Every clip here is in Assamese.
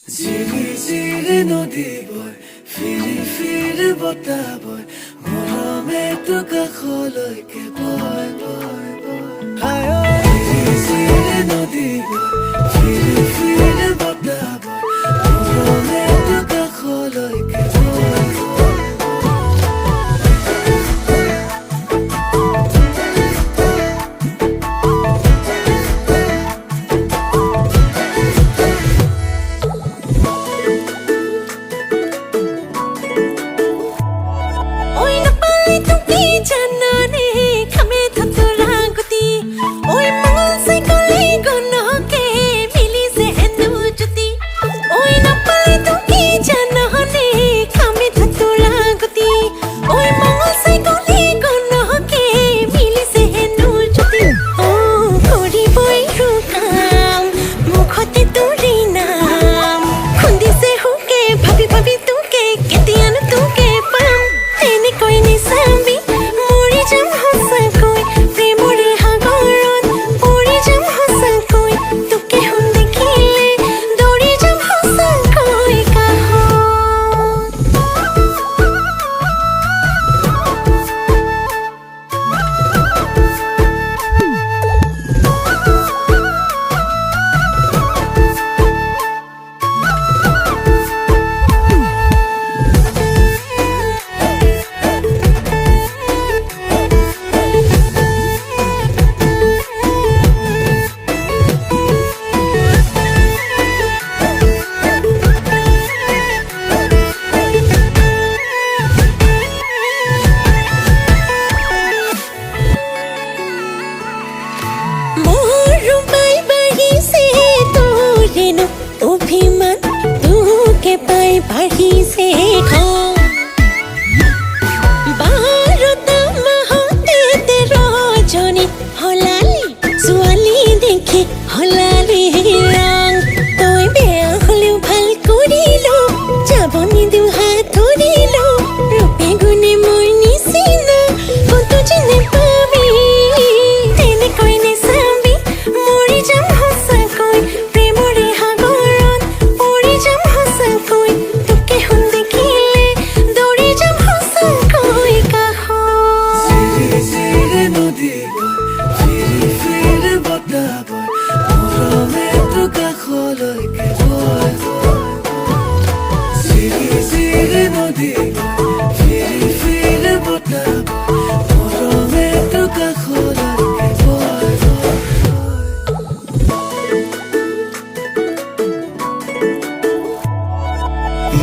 জিৰি জিৰি নদী বয় ফিৰি ফিৰি বতাহ বয় মৰমে তো কাষলৈকে বয় বয় বয় জিৰি জিৰি নদী বয় ফিৰি ফিৰি বতাহ বয় মৰমে তো কাষলৈকে বয়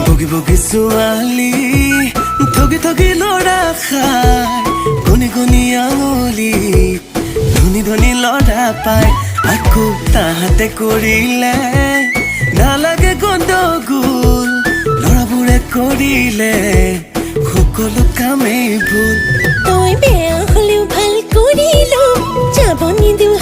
বগি বগি ছোৱালী থগি থগি ল'ৰা খাই গুনি গুনি আঙুলি ধুনি ধুনি ল'ৰা পাই আকৌ তাহাঁতে কৰিলে নালাগে গণ্ডগোল ল'ৰাবোৰে কৰিলে সকলো কামেই ভুল তই বেয়া হ'লেও ভাল কৰিলো যাব নিদিওঁ